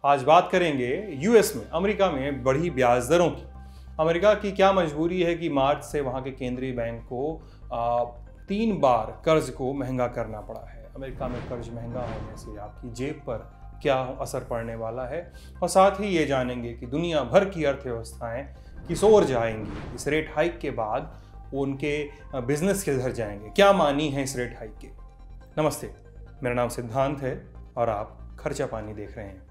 आज बात करेंगे यूएस में, अमेरिका में बढ़ी ब्याज दरों की। अमेरिका की क्या मजबूरी है कि मार्च से वहाँ के केंद्रीय बैंक को 3 बार कर्ज को महंगा करना पड़ा है। अमेरिका में कर्ज महंगा होने से आपकी जेब पर क्या असर पड़ने वाला है, और साथ ही ये जानेंगे कि दुनिया भर की अर्थव्यवस्थाएं किस ओर जाएंगी इस रेट हाइक के बाद, वो उनके बिजनेस किधर जाएंगे, क्या मानी है इस रेट हाइक के। नमस्ते, मेरा नाम सिद्धांत है और आप खर्चा पानी देख रहे हैं।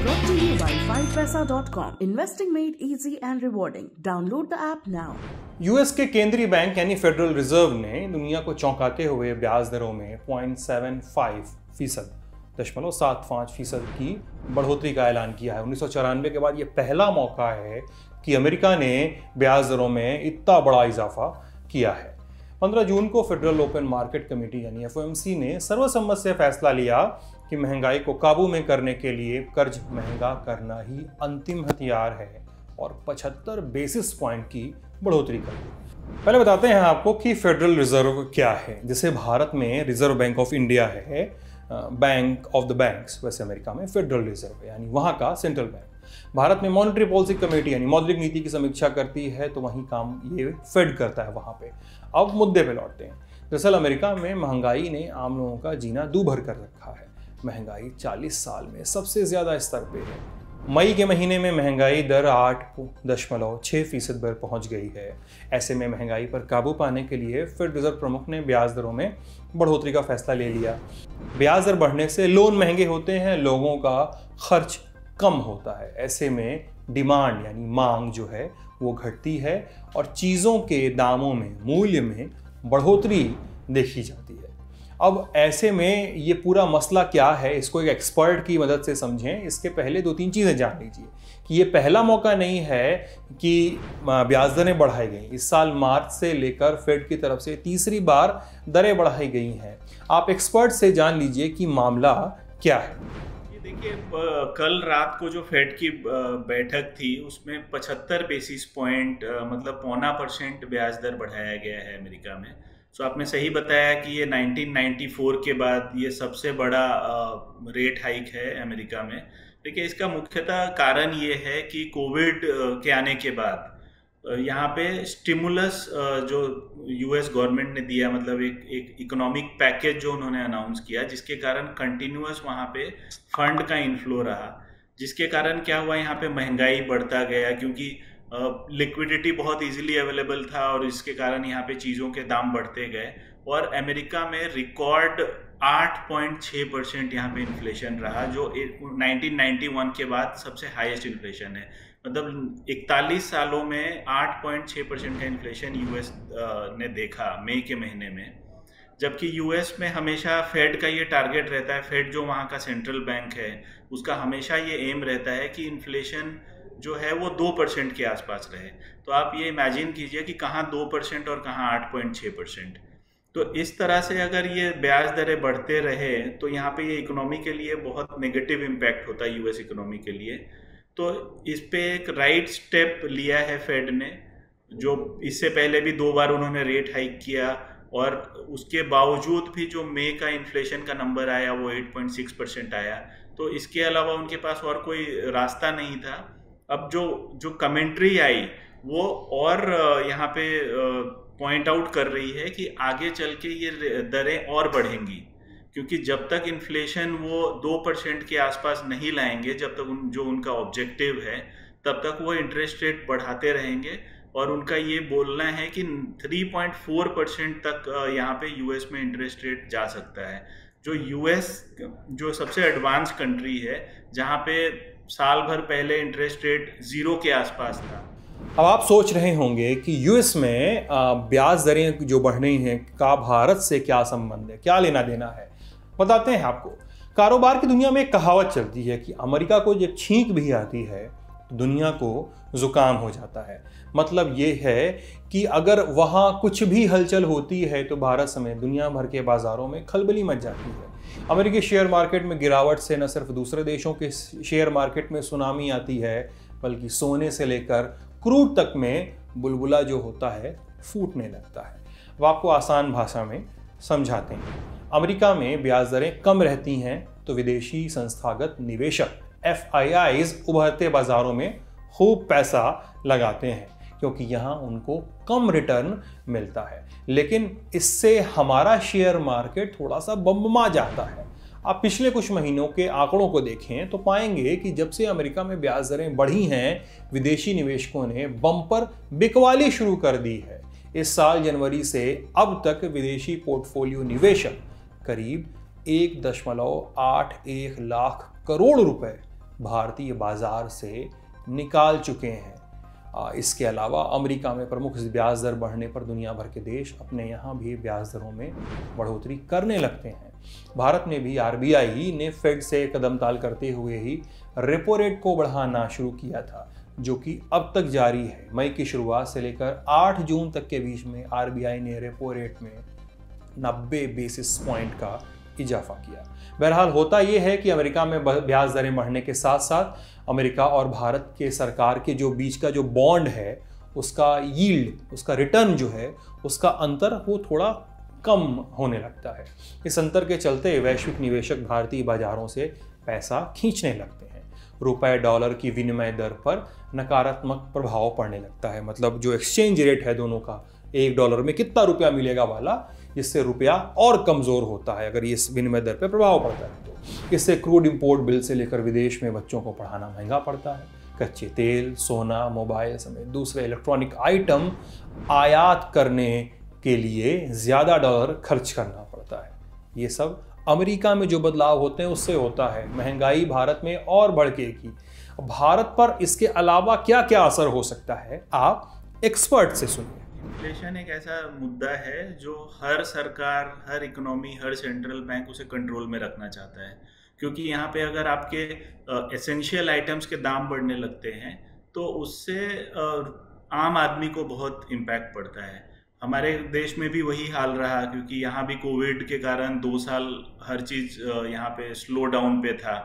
Brought to you by 5paisa.com. Investing made easy and rewarding. Download the app now. US के केंद्रीय बैंक यानी फेडरल रिजर्व ने दुनिया को चौंकाते हुए ब्याज दरों में 0.75% की बढ़ोतरी का ऐलान किया है। 1994 के बाद ये पहला मौका है कि अमेरिका ने ब्याज दरों में इतना बड़ा इजाफा किया है। 15 जून को फेडरल ओपन मार्केट कमेटी यानी एफओएमसी ने सर्वसम्मत से फैसला लिया कि महंगाई को काबू में करने के लिए कर्ज महंगा करना ही अंतिम हथियार है और 75 बेसिस पॉइंट की बढ़ोतरी कर दी। पहले बताते हैं आपको कि फेडरल रिजर्व क्या है। जैसे भारत में रिजर्व बैंक ऑफ इंडिया है, बैंक ऑफ द बैंक्स, वैसे अमेरिका में फेडरल रिजर्व यानी वहाँ का सेंट्रल बैंक। भारत में मॉनेटरी पॉलिसी कमेटी यानी मौद्रिक नीति की समीक्षा करती है, तो वहीं काम ये फेड करता है वहाँ पे। अब मुद्दे पे लौटते हैं। दरअसल अमेरिका में महंगाई ने आम लोगों का जीना दूभर कर रखा है। महंगाई 40 साल में सबसे ज़्यादा स्तर पे है। मई के महीने में महंगाई दर 8.6% पर पहुंच गई है। ऐसे में महंगाई पर काबू पाने के लिए फेड रिजर्व प्रमुख ने ब्याज दरों में बढ़ोतरी का फैसला ले लिया। ब्याज दर बढ़ने से लोन महंगे होते हैं, लोगों का खर्च कम होता है। ऐसे में डिमांड यानी मांग जो है वो घटती है और चीज़ों के दामों में, मूल्य में बढ़ोतरी देखी जाती है। अब ऐसे में ये पूरा मसला क्या है, इसको एक एक्सपर्ट की मदद से समझें। इसके पहले 2-3 चीज़ें जान लीजिए कि ये पहला मौका नहीं है कि ब्याज दरें बढ़ाई गई। इस साल मार्च से लेकर फेड की तरफ से तीसरी बार दरें बढ़ाई गई हैं। आप एक्सपर्ट से जान लीजिए कि मामला क्या है। देखिए, कल रात को जो फेड की बैठक थी उसमें 75 बेसिस पॉइंट मतलब 0.25% ब्याज दर बढ़ाया गया है अमेरिका में। सो आपने सही बताया कि ये 1994 के बाद ये सबसे बड़ा रेट हाइक है अमेरिका में। देखिए, इसका मुख्यतः कारण ये है कि कोविड के आने के बाद यहाँ पे स्टिमुलस जो यूएस गवर्नमेंट ने दिया, मतलब एक इकोनॉमिक पैकेज जो उन्होंने अनाउंस किया, जिसके कारण कंटिन्यूअस वहाँ पे फंड का इनफ्लो रहा, जिसके कारण क्या हुआ, यहाँ पे महंगाई बढ़ता गया क्योंकि लिक्विडिटी बहुत इजीली अवेलेबल था और इसके कारण यहाँ पे चीज़ों के दाम बढ़ते गए। और अमेरिका में रिकॉर्ड 8.6% यहाँ पे इन्फ्लेशन रहा, जो 1991 के बाद सबसे हाईएस्ट इन्फ्लेशन है। मतलब 41 सालों में 8.6% का इन्फ्लेशन यूएस ने देखा मई के महीने में। जबकि यूएस में हमेशा फेड का ये टारगेट रहता है, फेड जो वहाँ का सेंट्रल बैंक है उसका हमेशा ये एम रहता है कि इन्फ्लेशन जो है वो 2% के आसपास रहे। तो आप ये इमेजिन कीजिए कि कहाँ 2% और कहाँ 8.6%। तो इस तरह से अगर ये ब्याज दरें बढ़ते रहे तो यहाँ पे ये इकोनॉमी के लिए बहुत नेगेटिव इम्पैक्ट होता है, यूएस इकोनॉमी के लिए। तो इस पे एक राइट स्टेप लिया है फेड ने, जो इससे पहले भी 2 बार उन्होंने रेट हाइक किया और उसके बावजूद भी जो मई का इन्फ्लेशन का नंबर आया वो 8.6% आया। तो इसके अलावा उनके पास और कोई रास्ता नहीं था। अब जो कमेंट्री आई वो और यहाँ पे पॉइंट आउट कर रही है कि आगे चल के ये दरें और बढ़ेंगी, क्योंकि जब तक इन्फ्लेशन वो 2% के आसपास नहीं लाएंगे, जब तक जो उनका ऑब्जेक्टिव है, तब तक वो इंटरेस्ट रेट बढ़ाते रहेंगे। और उनका ये बोलना है कि 3.4% तक यहाँ पे यूएस में इंटरेस्ट रेट जा सकता है। जो यूएस जो सबसे एडवांस कंट्री है, जहाँ पे साल भर पहले इंटरेस्ट रेट 0 के आसपास था। अब आप सोच रहे होंगे कि यूएस में ब्याज दरें जो बढ़ रही हैं का भारत से क्या संबंध है, क्या लेना देना है। बताते हैं आपको। कारोबार की दुनिया में एक कहावत चलती है कि अमेरिका को जब छींक भी आती है तो दुनिया को जुकाम हो जाता है। मतलब ये है कि अगर वहाँ कुछ भी हलचल होती है तो भारत समेत दुनिया भर के बाजारों में खलबली मच जाती है। अमेरिकी शेयर मार्केट में गिरावट से न सिर्फ दूसरे देशों के शेयर मार्केट में सुनामी आती है, बल्कि सोने से लेकर क्रूड तक में बुलबुला जो होता है फूटने लगता है। अब आपको आसान भाषा में समझाते हैं। अमेरिका में ब्याज दरें कम रहती हैं तो विदेशी संस्थागत निवेशक FIIs उभरते बाजारों में खूब पैसा लगाते हैं क्योंकि यहाँ उनको कम रिटर्न मिलता है। लेकिन इससे हमारा शेयर मार्केट थोड़ा सा बमबमा जाता है। आप पिछले कुछ महीनों के आंकड़ों को देखें तो पाएंगे कि जब से अमेरिका में ब्याज दरें बढ़ी हैं, विदेशी निवेशकों ने बम्पर बिकवाली शुरू कर दी है। इस साल जनवरी से अब तक विदेशी पोर्टफोलियो निवेशक करीब 1.81 लाख करोड़ रुपए भारतीय बाजार से निकाल चुके हैं। इसके अलावा अमेरिका में प्रमुख ब्याज दर बढ़ने पर दुनिया भर के देश अपने यहाँ भी ब्याज दरों में बढ़ोतरी करने लगते हैं। भारत में भी RBI ने फेड से कदम ताल करते हुए ही रेपो रेट को बढ़ाना शुरू किया था, जो कि अब तक जारी है। मई की शुरुआत से लेकर 8 जून तक के बीच में RBI ने रेपो रेट में 90 बेसिस पॉइंट का इजाफा किया। बहरहाल होता यह है कि अमेरिका में ब्याज दरें बढ़ने के साथ साथ अमेरिका और भारत के सरकार के जो बीच का जो बॉन्ड है, उसका यील्ड, उसका रिटर्न जो है, उसका अंतर वो थोड़ा कम होने लगता है। इस अंतर के चलते वैश्विक निवेशक भारतीय बाजारों से पैसा खींचने लगते हैं। रुपए डॉलर की विनिमय दर पर नकारात्मक प्रभाव पड़ने लगता है। मतलब जो एक्सचेंज रेट है दोनों का, $1 में कितना रुपया मिलेगा वाला, जिससे रुपया और कमज़ोर होता है अगर ये इस विनिमय दर पर प्रभाव पड़ता है। तो इससे क्रूड इंपोर्ट बिल से लेकर विदेश में बच्चों को पढ़ाना महंगा पड़ता है। कच्चे तेल, सोना, मोबाइल समेत दूसरे इलेक्ट्रॉनिक आइटम आयात करने के लिए ज़्यादा डॉलर खर्च करना पड़ता है। ये सब अमेरिका में जो बदलाव होते हैं उससे होता है। महंगाई भारत में और बढ़ेगी। भारत पर इसके अलावा क्या क्या असर हो सकता है, आप एक्सपर्ट से सुनिए। इन्फ्लेशन एक ऐसा मुद्दा है जो हर सरकार, हर इकोनॉमी, हर सेंट्रल बैंक उसे कंट्रोल में रखना चाहता है, क्योंकि यहाँ पे अगर आपके एसेंशियल आइटम्स के दाम बढ़ने लगते हैं तो उससे आम आदमी को बहुत इम्पैक्ट पड़ता है। हमारे देश में भी वही हाल रहा, क्योंकि यहाँ भी कोविड के कारण 2 साल हर चीज़ यहाँ पे स्लो डाउन पे था।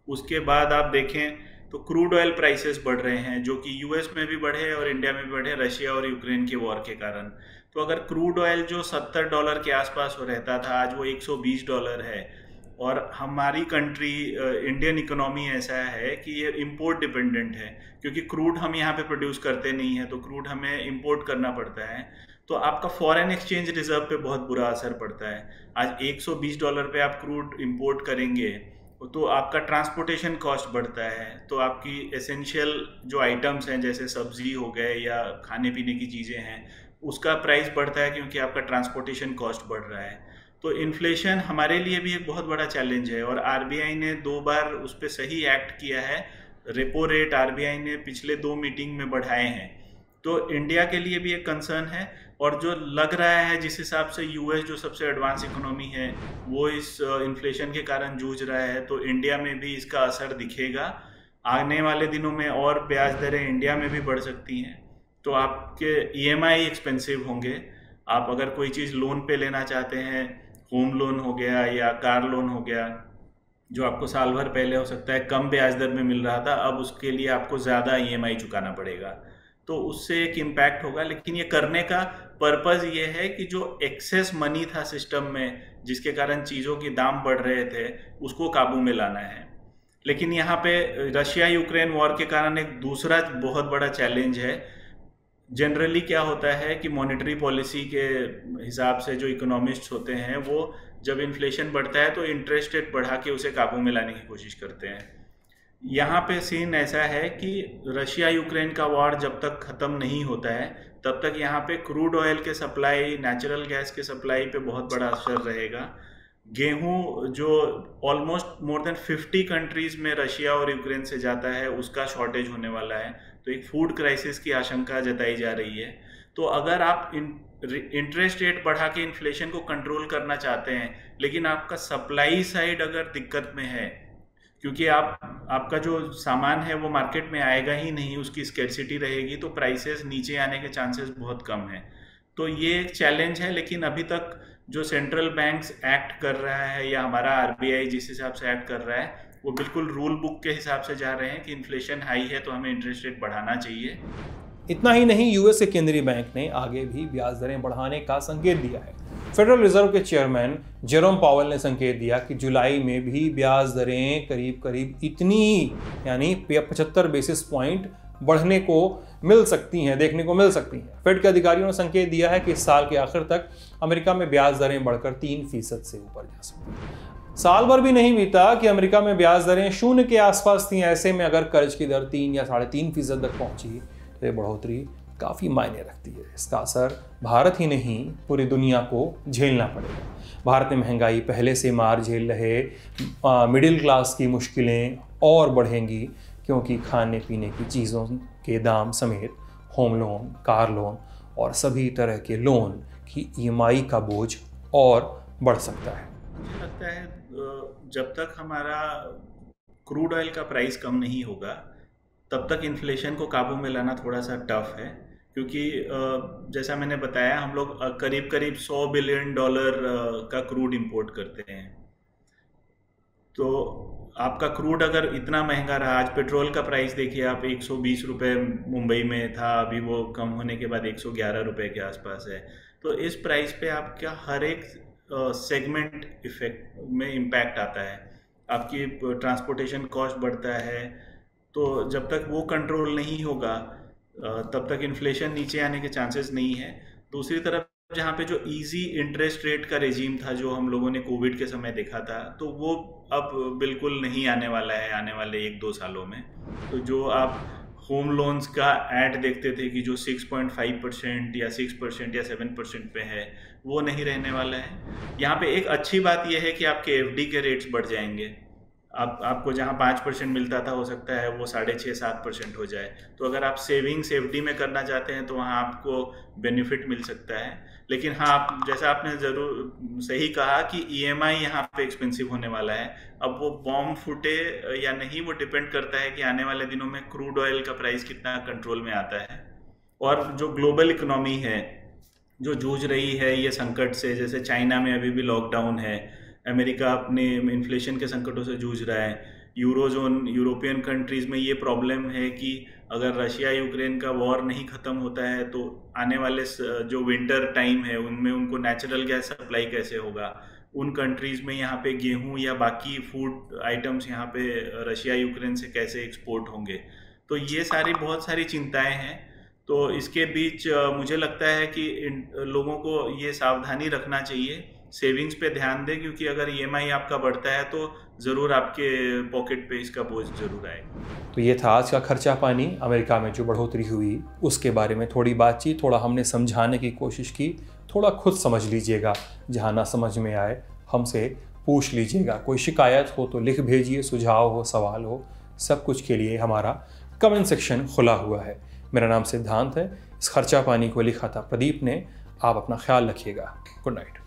उसके बाद आप देखें तो क्रूड ऑयल प्राइसेस बढ़ रहे हैं, जो कि यूएस में भी बढ़े और इंडिया में भी बढ़े, रशिया और यूक्रेन के वॉर के कारण। तो अगर क्रूड ऑयल जो $70 के आसपास हो रहता था, आज वो $120 है। और हमारी कंट्री इंडियन इकोनॉमी ऐसा है कि ये इंपोर्ट डिपेंडेंट है, क्योंकि क्रूड हम यहाँ पे प्रोड्यूस करते नहीं हैं, तो क्रूड हमें इंपोर्ट करना पड़ता है। तो आपका फॉरेन एक्सचेंज रिजर्व पे बहुत बुरा असर पड़ता है। आज $120 पे आप क्रूड इंपोर्ट करेंगे तो आपका ट्रांसपोर्टेशन कॉस्ट बढ़ता है, तो आपकी एसेंशियल जो आइटम्स हैं जैसे सब्जी हो गए या खाने पीने की चीज़ें हैं, उसका प्राइस बढ़ता है क्योंकि आपका ट्रांसपोर्टेशन कॉस्ट बढ़ रहा है। तो इन्फ्लेशन हमारे लिए भी एक बहुत बड़ा चैलेंज है और RBI ने 2 बार उस पर सही एक्ट किया है। रेपो रेट RBI ने पिछले 2 मीटिंग में बढ़ाए हैं, तो इंडिया के लिए भी एक कंसर्न है। और जो लग रहा है जिस हिसाब से यूएस जो सबसे एडवांस इकोनॉमी है वो इस इन्फ्लेशन के कारण जूझ रहा है, तो इंडिया में भी इसका असर दिखेगा। आने वाले दिनों में और ब्याज दरें इंडिया में भी बढ़ सकती हैं, तो आपके EMI एक्सपेंसिव होंगे। आप अगर कोई चीज़ लोन पे लेना चाहते हैं, होम लोन हो गया या कार लोन हो गया, जो आपको साल भर पहले हो सकता है कम ब्याज दर में मिल रहा था, अब उसके लिए आपको ज़्यादा EMI चुकाना पड़ेगा, तो उससे एक इम्पैक्ट होगा। लेकिन ये करने का पर्पज़ ये है कि जो एक्सेस मनी था सिस्टम में, जिसके कारण चीज़ों के दाम बढ़ रहे थे, उसको काबू में लाना है। लेकिन यहाँ पे रशिया यूक्रेन वॉर के कारण एक दूसरा बहुत बड़ा चैलेंज है। जनरली क्या होता है कि मॉनेटरी पॉलिसी के हिसाब से जो इकोनॉमिस्ट्स होते हैं वो जब इन्फ्लेशन बढ़ता है तो इंटरेस्ट रेट बढ़ा के उसे काबू में लाने की कोशिश करते हैं। यहाँ पे सीन ऐसा है कि रशिया यूक्रेन का वॉर जब तक ख़त्म नहीं होता है तब तक यहाँ पे क्रूड ऑयल के सप्लाई, नेचुरल गैस के सप्लाई पे बहुत बड़ा असर रहेगा। गेहूँ जो ऑलमोस्ट मोर देन 50 कंट्रीज़ में रशिया और यूक्रेन से जाता है, उसका शॉर्टेज होने वाला है, तो एक फूड क्राइसिस की आशंका जताई जा रही है। तो अगर आप इंटरेस्ट रेट बढ़ा के इन्फ्लेशन को कंट्रोल करना चाहते हैं, लेकिन आपका सप्लाई साइड अगर दिक्कत में है, क्योंकि आपका जो सामान है वो मार्केट में आएगा ही नहीं, उसकी स्कैर्सिटी रहेगी, तो प्राइसेस नीचे आने के चांसेस बहुत कम हैं। तो ये एक चैलेंज है। लेकिन अभी तक जो सेंट्रल बैंक्स एक्ट कर रहा है या हमारा RBI जिस हिसाब से एक्ट कर रहा है, वो बिल्कुल रूल बुक के हिसाब से जा रहे हैं कि इन्फ्लेशन हाई है तो हमें इंटरेस्ट रेट बढ़ाना चाहिए। इतना ही नहीं, यूएस के केंद्रीय बैंक ने आगे भी ब्याज दरें बढ़ाने का संकेत दिया है। फेडरल रिजर्व के चेयरमैन जेरोम पावेल ने संकेत दिया कि जुलाई में भी ब्याज दरें करीब करीब इतनी यानी 75 बेसिस पॉइंट बढ़ने को मिल सकती हैं, देखने को मिल सकती हैं। फेड के अधिकारियों ने संकेत दिया है कि इस साल के आखिर तक अमेरिका में ब्याज दरें बढ़कर 3% से ऊपर जा सकती हैं। साल भर भी नहीं बीता कि अमेरिका में ब्याज दरें शून्य के आसपास थी। ऐसे में अगर कर्ज की दर 3 या 3.5% तक पहुंची तो ये बढ़ोतरी काफ़ी मायने रखती है। इसका असर भारत ही नहीं पूरी दुनिया को झेलना पड़ेगा। भारत में महंगाई पहले से मार झेल रहे मिडिल क्लास की मुश्किलें और बढ़ेंगी, क्योंकि खाने पीने की चीज़ों के दाम समेत होम लोन, कार लोन और सभी तरह के लोन की EMI का बोझ और बढ़ सकता है। मुझे लगता है जब तक हमारा क्रूड ऑयल का प्राइस कम नहीं होगा तब तक इन्फ्लेशन को काबू में लाना थोड़ा सा टफ है, क्योंकि जैसा मैंने बताया हम लोग करीब करीब $100 बिलियन का क्रूड इंपोर्ट करते हैं। तो आपका क्रूड अगर इतना महंगा रहा, आज पेट्रोल का प्राइस देखिए आप, 120 रुपये मुंबई में था, अभी वो कम होने के बाद 111 रुपये के आसपास है। तो इस प्राइस पे आपका हर एक सेगमेंट इफेक्ट में इम्पैक्ट आता है, आपकी ट्रांसपोर्टेशन कॉस्ट बढ़ता है। तो जब तक वो कंट्रोल नहीं होगा तब तक इन्फ्लेशन नीचे आने के चांसेस नहीं है। दूसरी तरफ जहाँ पे जो इजी इंटरेस्ट रेट का रेजीम था जो हम लोगों ने कोविड के समय देखा था, तो वो अब बिल्कुल नहीं आने वाला है आने वाले 1-2 सालों में। तो जो आप होम लोन्स का ऐड देखते थे कि जो 6.5% या 6% या 7% पे है, वो नहीं रहने वाला है। यहाँ पे एक अच्छी बात यह है कि आपके FD के रेट्स बढ़ जाएंगे। आपको जहाँ 5% मिलता था हो सकता है वो 6.5-7% हो जाए। तो अगर आप सेविंग्स FD में करना चाहते हैं तो वहाँ आपको बेनिफिट मिल सकता है। लेकिन हाँ, जैसा आपने ज़रूर सही कहा कि EMI यहाँ पे एक्सपेंसिव होने वाला है। अब वो बॉम्ब फूटे या नहीं वो डिपेंड करता है कि आने वाले दिनों में क्रूड ऑयल का प्राइस कितना कंट्रोल में आता है। और जो ग्लोबल इकोनॉमी है जो जूझ रही है ये संकट से, जैसे चाइना में अभी भी लॉकडाउन है, अमेरिका अपने इन्फ्लेशन के संकटों से जूझ रहा है, यूरोजोन यूरोपियन कंट्रीज़ में ये प्रॉब्लम है कि अगर रशिया यूक्रेन का वॉर नहीं ख़त्म होता है तो आने वाले जो विंटर टाइम है उनमें उनको नेचुरल गैस सप्लाई कैसे होगा। उन कंट्रीज़ में यहाँ पे गेहूँ या बाकी फूड आइटम्स यहाँ पे रशिया यूक्रेन से कैसे एक्सपोर्ट होंगे। तो ये सारी बहुत सारी चिंताएं हैं। तो इसके बीच मुझे लगता है कि लोगों को ये सावधानी रखना चाहिए, सेविंग्स पे ध्यान दें, क्योंकि अगर EMI आपका बढ़ता है तो ज़रूर आपके पॉकेट पे इसका बोझ ज़रूर आएगा। तो ये था आज का खर्चा पानी। अमेरिका में जो बढ़ोतरी हुई उसके बारे में थोड़ी बातचीत, थोड़ा हमने समझाने की कोशिश की। थोड़ा खुद समझ लीजिएगा, जहाँ ना समझ में आए हमसे पूछ लीजिएगा। कोई शिकायत हो तो लिख भेजिए, सुझाव हो, सवाल हो, सब कुछ के लिए हमारा कमेंट सेक्शन खुला हुआ है। मेरा नाम सिद्धांत है। इस खर्चा पानी को लिखा था प्रदीप ने। आप अपना ख्याल रखिएगा। Good night.